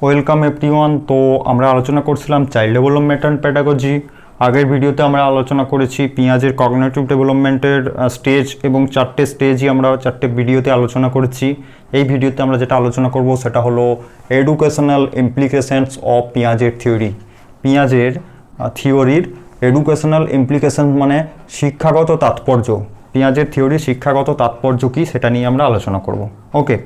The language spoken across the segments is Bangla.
Welcome everyone. তো আমরা আলোচনা করছিলাম চাইল্ড ডেভেলপমেন্ট অ্যান্ড প্যাডাগজি। আগের ভিডিওতে আমরা আলোচনা করেছি পেঁয়াজের কগনিটিভ ডেভেলপমেন্টের স্টেজ এবং চারটে স্টেজই আমরা চারটে ভিডিওতে আলোচনা করেছি। এই ভিডিওতে আমরা যেটা আলোচনা করব সেটা হলো এডুকেশনাল ইমপ্লিকেশনস অফ পেঁয়াজের থিওরি। পেঁয়াজের থিওরির এডুকেশনাল ইমপ্লিকেশন মানে শিক্ষাগত তাৎপর্য। পেঁয়াজের থিওরির শিক্ষাগত তাৎপর্য কী সেটা নিয়ে আমরা আলোচনা করব। ওকে,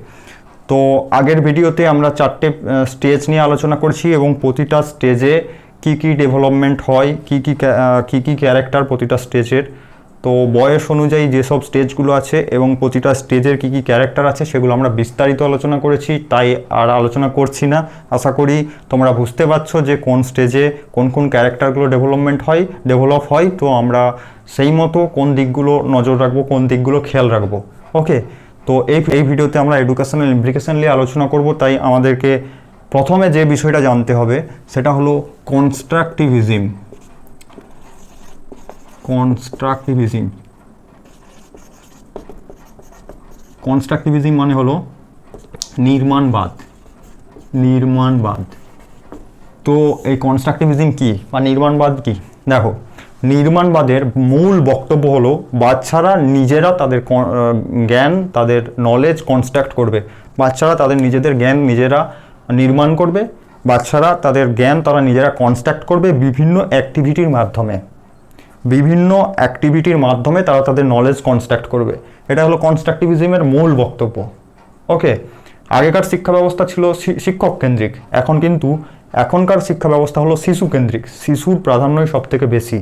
তো আগের ভিডিওতে আমরা চারটে স্টেজ নিয়ে আলোচনা করছি এবং প্রতিটা স্টেজে কি কি ডেভেলপমেন্ট হয়, কি কি ক্যারেক্টার প্রতিটা স্টেজের। তো বয়স অনুযায়ী যেসব স্টেজগুলো আছে এবং প্রতিটা স্টেজের কি কি ক্যারেক্টার আছে সেগুলো আমরা বিস্তারিত আলোচনা করেছি, তাই আর আলোচনা করছি না। আশা করি তোমরা বুঝতে পারছো যে কোন স্টেজে কোন কোন ক্যারেক্টারগুলো ডেভেলপ হয়। তো আমরা সেই মতো কোন দিকগুলো নজর রাখবো, কোন দিকগুলো খেয়াল রাখবো। ওকে, তো এই ভিডিওতে আমরা এডুকেশনাল ইমপ্লিকেশন নিয়ে আলোচনা করব। তাই আমাদেরকে প্রথমে যে বিষয়টা জানতে হবে সেটা হলো কনস্ট্রাকটিভিজম। কনস্ট্রাকটিভিজম মানে হলো নির্মাণবাদ। তো এই কনস্ট্রাকটিভিজম কি বা নির্মাণবাদ কি? দেখো, নির্মাণবাদের মূল বক্তব্য হলো বাচ্চারা নিজেরা তাদের জ্ঞান, তাদের নলেজ কনস্ট্রাক্ট করবে। বাচ্চারা তাদের নিজেদের জ্ঞান নিজেরা নির্মাণ করবে। বাচ্চারা তাদের জ্ঞান তারা নিজেরা কনস্ট্রাক্ট করবে বিভিন্ন অ্যাক্টিভিটির মাধ্যমে তারা তাদের নলেজ কনস্ট্রাক্ট করবে। এটা হলো কনস্ট্রাকটিভিজমের মূল বক্তব্য। ওকে, আগেকার শিক্ষা ব্যবস্থা ছিল শিক্ষক কেন্দ্রিক, এখনকার শিক্ষা ব্যবস্থা হলো শিশু কেন্দ্রিক। শিশুর প্রাধান্যই সব থেকে বেশি।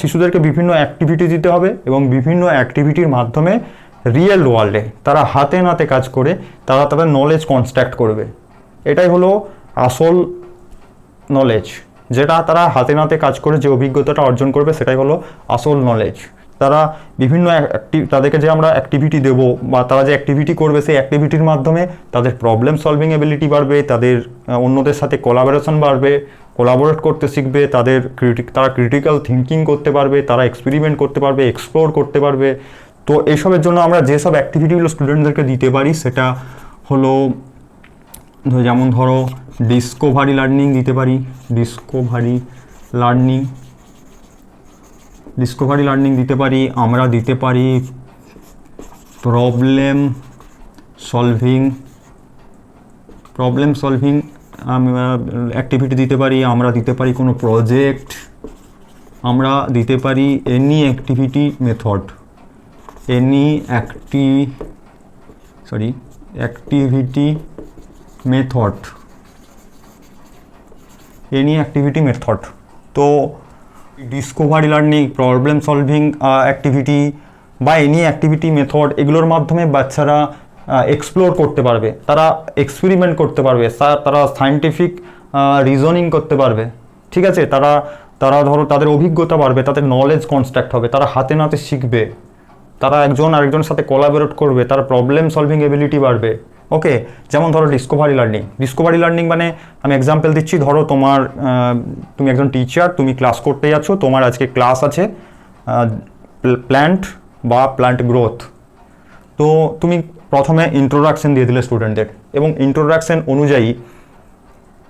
শিশুদেরকে বিভিন্ন অ্যাক্টিভিটি দিতে হবে এবং বিভিন্ন অ্যাক্টিভিটির মাধ্যমে রিয়েল ওয়ার্ল্ডে তারা হাতে নাতে কাজ করে তারা তাদের নলেজ কনস্ট্রাক্ট করবে। এটাই হলো আসল নলেজ, যেটা তারা হাতে নাতে কাজ করে যে অভিজ্ঞতাটা অর্জন করবে সেটাই হলো আসল নলেজ। তারা তাদেরকে যে আমরা অ্যাক্টিভিটি দেবো বা তারা যে অ্যাক্টিভিটি করবে সেই অ্যাক্টিভিটির মাধ্যমে তাদের প্রবলেম সলভিং এবিলিটি বাড়বে, তাদের অন্যদের সাথে কোলাবোরেশন বাড়বে, কোলাবোরেট করতে শিখবে, তারা ক্রিটিক্যাল থিঙ্কিং করতে পারবে, তারা এক্সপেরিমেন্ট করতে পারবে, এক্সপ্লোর করতে পারবে। তো এইসবের জন্য আমরা যেসব অ্যাক্টিভিটিগুলো স্টুডেন্টদেরকে দিতে পারি সেটা হলো, যেমন ধরো ডিসকভারি লার্নিং দিতে পারি। ডিসকভারি লার্নিং দিতে পারি। আমরা দিতে পারি প্রবলেম সলভিং অ্যাক্টিভিটি দিতে পারি। আমরা দিতে পারি কোনো প্রজেক্ট। আমরা দিতে পারি এনি অ্যাক্টিভিটি মেথড। তো Discovery learning, problem solving activity বা এনি অ্যাক্টিভিটি মেথড, এগুলোর মাধ্যমে বাচ্চারা এক্সপ্লোর করতে পারবে, তারা এক্সপেরিমেন্ট করতে পারবে, তারা সায়েন্টিফিক রিজনিং করতে পারবে। ঠিক আছে, তারা ধরো তাদের অভিজ্ঞতা বাড়বে, তাদের নলেজ কনস্ট্রাক্ট হবে, তারা হাতে নাতে শিখবে, তারা একজন আরেকজনের সাথে কোলাবোরেট করবে, তার প্রবলেম সলভিং এবিলিটি বাড়বে। ওকে, যেমন ধরো ডিসকভারি লার্নিং মানে আমি এক্সাম্পল দিচ্ছি। ধরো তুমি একজন টিচার, তুমি ক্লাস করতে যাচ্ছ, তোমার আজকে ক্লাস আছে প্ল্যান্ট গ্রোথ। তো তুমি প্রথমে ইন্ট্রোডাকশন দিয়ে দিলে স্টুডেন্টদের, এবং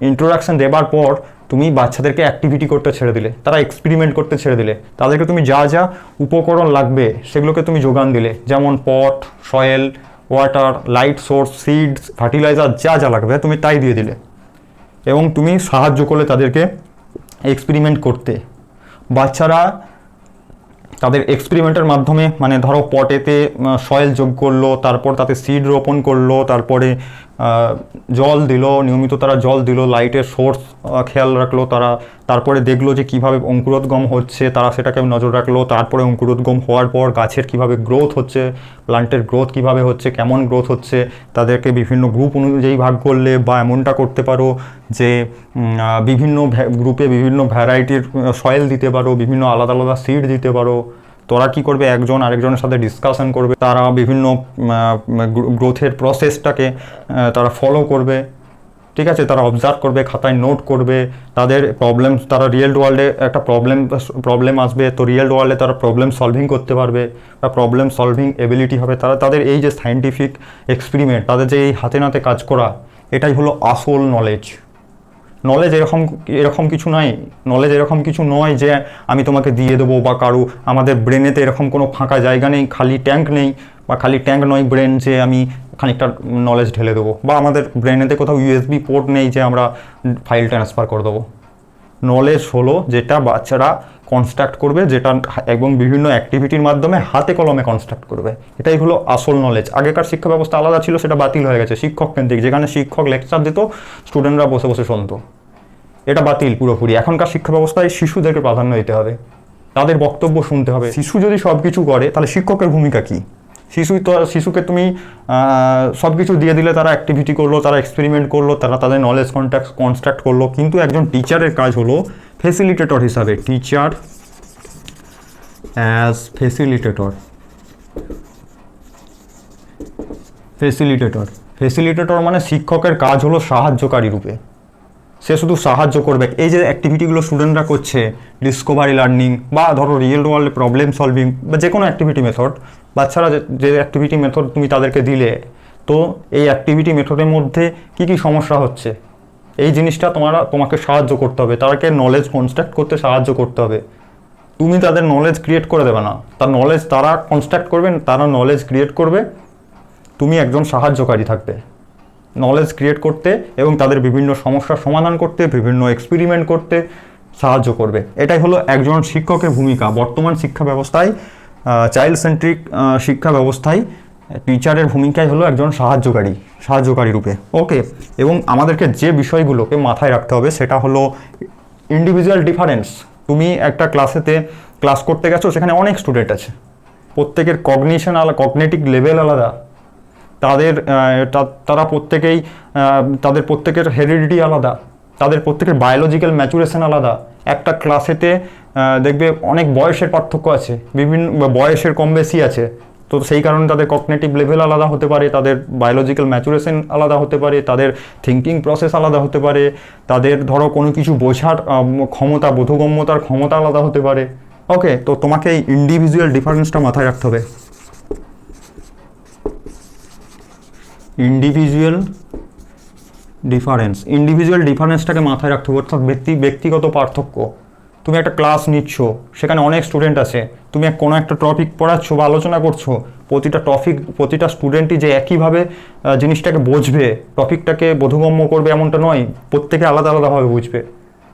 ইন্ট্রোডাকশন দেবার পর তুমি বাচ্চাদেরকে অ্যাক্টিভিটি করতে ছেড়ে দিলে, তারা এক্সপেরিমেন্ট করতে ছেড়ে দিলে। তাদেরকে তুমি যা যা উপকরণ লাগবে সেগুলোকে তুমি যোগান দিলে, যেমন pot, soil, water, light source, seeds, fertilizer, যা যা লাগবে তুমি তাই দিয়ে দিলে, এবং তুমি সাহায্য করলে তাদেরকে এক্সপেরিমেন্ট করতে। বাচ্চারা তাদের এক্সপেরিমেন্টের মাধ্যমে, মানে ধরো পটেতে সয়েল যোগ করলো, তারপর তাতে সিড রোপণ করলো, তারপরে জল দিল, নিয়মিত তারা জল দিল, লাইটের সোর্স খেয়াল রাখলো, তারপরে দেখলো যে কিভাবে অঙ্কুরোদ্গম হচ্ছে, তারা সেটাকে নজর রাখলো। তারপরে অঙ্কুরোদ্গম হওয়ার পর গাছের কিভাবে গ্রোথ হচ্ছে, প্লান্টের গ্রোথ কিভাবে হচ্ছে, কেমন গ্রোথ হচ্ছে, তাদেরকে বিভিন্ন গ্রুপ অনুযায়ী ভাগ করলে, বা এমনটা করতে পারো যে বিভিন্ন গ্রুপে বিভিন্ন ভ্যারাইটির সয়েল দিতে পারো, বিভিন্ন আলাদা আলাদা সিড দিতে পারো। তোরা কি করবে, একজন আরেকজনের সাথে ডিসকাশন করবে, তারা বিভিন্ন গ্রোথের প্রসেসটাকে তারা ফলো করবে। ঠিক আছে, তারা অবজার্ভ করবে, খাতায় নোট করবে, তারা রিয়েল ওয়ার্ল্ডে একটা প্রবলেম আসবে, তো রিয়েল ওয়ার্ল্ডে তারা প্রবলেম সলভিং করতে পারবে বা প্রবলেম সলভিং এবিলিটি হবে। তাদের এই যে সায়েন্টিফিক এক্সপেরিমেন্ট, তাদের যে এই হাতে নাতে কাজ করা, এটাই হলো আসল নলেজ। নলেজ এরকম কিছু নয়, নলেজ এরকম কিছু নয় যে আমি তোমাকে দিয়ে দেবো বা কারো, আমাদের ব্রেনেতে এরকম কোনো ফাঁকা জায়গা নেই, খালি ট্যাঙ্ক নেই, বা খালি ট্যাঙ্ক নয় ব্রেন যে আমি খানিকটা নলেজ ঢেলে দেবো, বা আমাদের ব্রেনেতে কোথাও ইউএসবি পোর্ট নেই যে আমরা ফাইল ট্রান্সফার করে দেবো। নলেজ হলো যেটা বাচ্চারা কনস্ট্রাক্ট করবে, যেটা এবং বিভিন্ন অ্যাক্টিভিটির মাধ্যমে হাতে কলমে কনস্ট্রাক্ট করবে, এটাই হলো আসল নলেজ। আগেকার শিক্ষা ব্যবস্থা আলাদা ছিল, সেটা বাতিল হয়ে গেছে, শিক্ষক কেন্দ্রিক, যেখানে শিক্ষক লেকচার দিত, স্টুডেন্টরা বসে বসে শুনতো, এটা বাতিল পুরোপুরি। এখনকার শিক্ষা ব্যবস্থায় শিশুদেরকে প্রাধান্য দিতে হবে, তাদের বক্তব্য শুনতে হবে। শিশু যদি সব কিছু করে তাহলে শিক্ষকের ভূমিকা কী? শিশুকে তুমি সব কিছু দিয়ে দিলে, তারা অ্যাক্টিভিটি করলো, তারা এক্সপেরিমেন্ট করলো, তারা তাদের নলেজ কনস্ট্রাক্ট করলো, কিন্তু একজন টিচারের কাজ হলো ফেসিলিটেটর হিসাবে, টিচার অ্যাজ ফেসিলিটেটর মানে শিক্ষকের কাজ হলো সাহায্যকারী রূপে, সে শুধু সাহায্য করবে। এই যে অ্যাক্টিভিটিগুলো স্টুডেন্টরা করছে, ডিসকভারি লার্নিং বা ধরো রিয়েল ওয়ার্ল্ড প্রবলেম সলভিং বা যে কোনো অ্যাক্টিভিটি মেথড, বাচ্চারা যে অ্যাক্টিভিটি মেথড তুমি তাদেরকে দিলে, তো এই অ্যাক্টিভিটি মেথডের মধ্যে কি কি সমস্যা হচ্ছে, এই জিনিসটা তোমাকে সাহায্য করতে হবে, তাদেরকে নলেজ কনস্ট্রাক্ট করতে সাহায্য করতে হবে। তুমি তাদের নলেজ ক্রিয়েট করে দেবে না, তার নলেজ তারা কনস্ট্রাক্ট করবে, তারা নলেজ ক্রিয়েট করবে, তুমি একজন সাহায্যকারী থাকবে নলেজ ক্রিয়েট করতে এবং তাদের বিভিন্ন সমস্যার সমাধান করতে, বিভিন্ন এক্সপেরিমেন্ট করতে সাহায্য করবে। এটাই হলো একজন শিক্ষকের ভূমিকা। বর্তমান শিক্ষা ব্যবস্থায়, চাইল্ড সেন্ট্রিক শিক্ষা ব্যবস্থায় টিচারের ভূমিকাই হলো একজন সাহায্যকারী রূপে। ওকে, এবং আমাদেরকে যে বিষয়গুলোকে মাথায় রাখতে হবে সেটা হলো ইন্ডিভিজুয়াল ডিফারেন্স। তুমি একটা ক্লাস করতে গেছো, সেখানে অনেক স্টুডেন্ট আছে, প্রত্যেকের কগনিটিভ লেভেল আলাদা, তারা প্রত্যেকেই, তাদের প্রত্যেকের হেরিডিটি আলাদা, তাদের প্রত্যেকের বায়োলজিক্যাল ম্যাচুরেশন আলাদা। একটা ক্লাসেতে দেখবে অনেক বয়সের পার্থক্য আছে, বিভিন্ন বয়সের কম বেশি আছে, তো সেই কারণে তাদের কগনিটিভ লেভেল আলাদা হতে পারে, তাদের বায়োলজিক্যাল ম্যাচুরেশন আলাদা হতে পারে, তাদের থিঙ্কিং প্রসেস আলাদা হতে পারে, তাদের ধরো কোনো কিছু বোঝার ক্ষমতা, বোধগম্যতার ক্ষমতা আলাদা হতে পারে। ওকে, তো তোমাকে এই ইন্ডিভিজুয়াল ডিফারেন্সটা মাথায় রাখতে হবে। ইন্ডিভিজুয়াল ডিফারেন্সটাকে মাথায় রাখতে হবে, অর্থাৎ ব্যক্তিগত পার্থক্য। তুমি একটা ক্লাস নিচ্ছ, সেখানে অনেক স্টুডেন্ট আছে, তুমি কোনো একটা টপিক পড়াচ্ছ বা আলোচনা করছো, প্রতিটা স্টুডেন্টই যে একইভাবে জিনিসটাকে বুঝবে, টপিকটাকে বোধগম্য করবে এমনটা নয়, প্রত্যেকে আলাদাভাবে বুঝবে,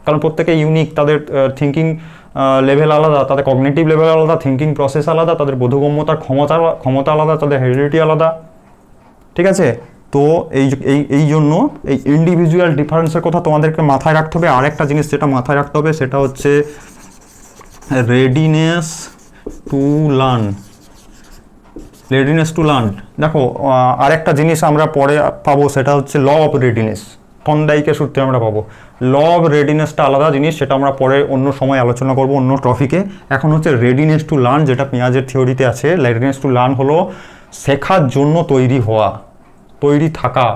কারণ প্রত্যেকে ইউনিক, তাদের থিঙ্কিং লেভেল আলাদা, তাদের কগনিটিভ লেভেল আলাদা, থিঙ্কিং প্রসেস আলাদা, তাদের বোধগম্যতার ক্ষমতা আলাদা, তাদের হেরিডিটি আলাদা। ঠিক আছে, তো এই জন্য এই ইন্ডিভিজুয়াল ডিফারেন্সের কথা তোমাদেরকে মাথায় রাখতে হবে। আরেকটা জিনিস যেটা মাথায় রাখতে হবে সেটা হচ্ছে রেডিনেস টু লার্ন। দেখো, আরেকটা জিনিস আমরা পরে পাবো, সেটা হচ্ছে ল অফ রেডিনেস, থর্নডাইকের সূত্রে আমরা পাবো। ল অফ রেডিনেসটা আলাদা জিনিস, সেটা আমরা পরে অন্য সময় আলোচনা করব অন্য টপিকে। এখন হচ্ছে রেডিনেস টু লার্ন, যেটা পিঁয়াজের থিওরিতে আছে। রেডিনেস টু লার্ন হলো শেখার জন্য তৈরি থাকা।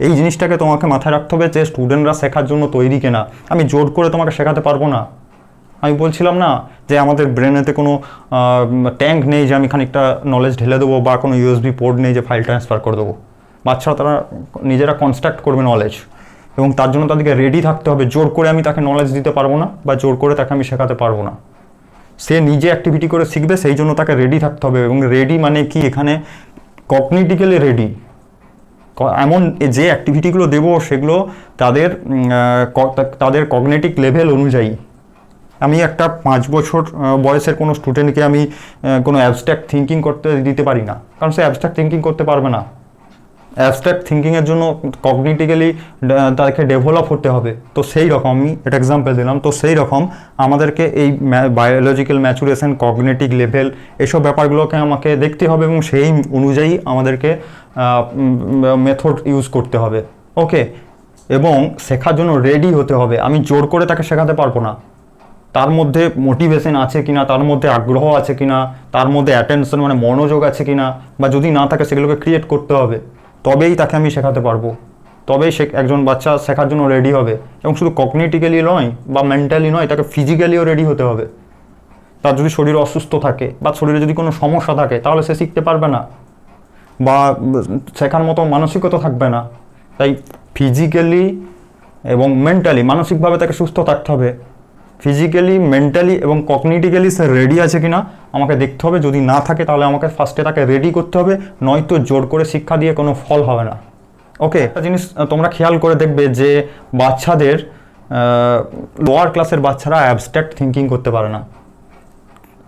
এই জিনিসটাকে তোমাকে মাথায় রাখতে হবে যে স্টুডেন্টরা শেখার জন্য তৈরি কিনা। আমি জোর করে তোমাকে শেখাতে পারবো না। আমি বলছিলাম না যে আমাদের ব্রেনেতে কোনো ট্যাঙ্ক নেই যে আমি খানিকটা নলেজ ঢেলে দেবো, বা কোনো ইউএসবি পোর্ট নেই যে ফাইল ট্রান্সফার করে দেবো। বাচ্চারা তারা নিজেরা কনস্ট্রাক্ট করবে নলেজ, এবং তার জন্য তাদেরকে রেডি থাকতে হবে। জোর করে আমি তাকে নলেজ দিতে পারবো না, বা জোর করে তাকে আমি শেখাতে পারবো না। সে নিজে অ্যাক্টিভিটি করে শিখবে, সেই জন্য তাকে রেডি থাকতে হবে। এবং রেডি মানে কি, এখানে কগনিটিক্যালি রেডি। এমন যে অ্যাক্টিভিটিগুলো দেবো সেগুলো তাদের কগনিটিভ লেভেল অনুযায়ী। আমি একটা 5 বছর বয়সের কোনো স্টুডেন্টকে আমি কোনো অ্যাবস্ট্রাক্ট থিঙ্কিং করতে দিতে পারি না, কারণ সে অ্যাবস্ট্রাক্ট থিঙ্কিং করতে পারবে না। অ্যাবস্ট্রাক্ট থিঙ্কিংয়ের জন্য কগনিটিক্যালি তাদেরকে ডেভেলপ হতে হবে। তো সেই রকম, আমি এটা এক্সাম্পল দিলাম, তো সেই রকম আমাদেরকে এই বায়োলজিক্যাল ম্যাচুরেশন, কগনিটিভ লেভেল, এসব ব্যাপারগুলোকে আমাকে দেখতে হবে, এবং সেই অনুযায়ী আমাদেরকে মেথড ইউজ করতে হবে। ওকে, এবং শেখার জন্য রেডি হতে হবে। আমি জোর করে তাকে শেখাতে পারবো না। তার মধ্যে মোটিভেশন আছে কিনা, তার মধ্যে আগ্রহ আছে কিনা, তার মধ্যে অ্যাটেনশন মানে মনোযোগ আছে কিনা, বা যদি না থাকে সেগুলোকে ক্রিয়েট করতে হবে, তবেই তাকে আমি শেখাতে পারবো। তবেই একজন বাচ্চা শেখার জন্য রেডি হবে। এবং শুধু কগনিটিক্যালি নয় বা মেন্টালি নয়, তাকে ফিজিক্যালিও রেডি হতে হবে। তার যদি শরীর অসুস্থ থাকে বা শরীরে যদি কোনো সমস্যা থাকে, তাহলে সে শিখতে পারবে না, বা শেখার মতো মানসিকতা থাকবে না। তাই ফিজিক্যালি এবং মেন্টালি, মানসিকভাবে তাকে সুস্থ থাকতে হবে। ফিজিক্যালি, মেন্টালি এবং কগনিটিক্যালি সে রেডি আছে কিনা আমাকে দেখতে হবে। যদি না থাকে তাহলে আমাকে ফার্স্টে তাকে রেডি করতে হবে, নয়তো জোর করে শিক্ষা দিয়ে কোনো ফল হবে না। ওকে, একটা জিনিস তোমরা খেয়াল করে দেখবে যে বাচ্চাদের লোয়ার ক্লাসের বাচ্চারা অ্যাবস্ট্রাক্ট থিঙ্কিং করতে পারে না।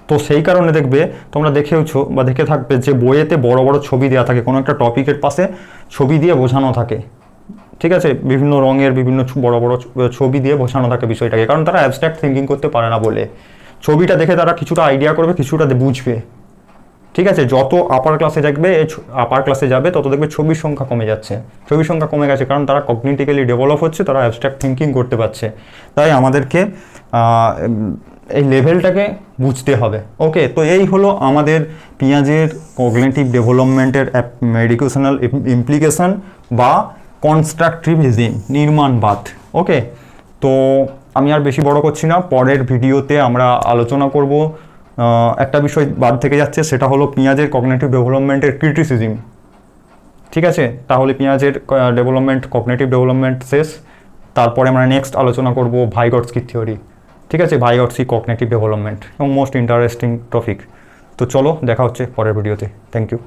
তো সেই কারণে দেখবে, তোমরা দেখেওছো বা দেখে থাকবে যে বইয়েতে বড় বড় ছবি দেওয়া থাকে, কোনো একটা টপিকের পাশে ছবি দিয়ে বোঝানো থাকে, ঠিক আছে, বিভিন্ন রঙের বিভিন্ন বড় বড় ছবি দিয়ে বোঝানো থাকে বিষয়টাকে, কারণ তারা অ্যাবস্ট্রাক্ট থিঙ্কিং করতে পারে না বলে। ছবিটা দেখে তারা কিছুটা আইডিয়া করবে, কিছুটা বুঝবে, ঠিক আছে। যত আপার ক্লাসে যাবে তত দেখবে ছবির সংখ্যা কমে যাচ্ছে, ছবির সংখ্যা কমে গেছে, কারণ তারা কগনিটিক্যালি ডেভেলপ হচ্ছে, তারা অ্যাবস্ট্রাক্ট থিঙ্কিং করতে পারছে। তাই আমাদেরকে এই লেভেলটাকে বুঝতে হবে। ওকে, তো এই হলো আমাদের পেঁয়াজের কগনিটিভ ডেভেলপমেন্টের এডুকেশনাল ইমপ্লিকেশন বা কনস্ট্রাকটিভিজম, নির্মাণবাদ। ওকে, তো আমি আর বেশি বড় করছি না, পরের ভিডিওতে আমরা আলোচনা করব একটা বিষয় বাদ থেকে যাচ্ছে, সেটা হলো পেঁয়াজের কগনিটিভ ডেভেলপমেন্টের ক্রিটিসিজম। ঠিক আছে, তাহলে পেঁয়াজের কগনিটিভ ডেভেলপমেন্ট শেষ। তারপরে আমরা নেক্সট আলোচনা করব ভাইগটস্কি থিওরি। ঠিক আছে, ভাইগটস্কি কগনিটিভ ডেভেলপমেন্ট এবং মোস্ট ইন্টারেস্টিং টপিক। তো চলো, দেখা হচ্ছে পরের ভিডিওতে। Thank you.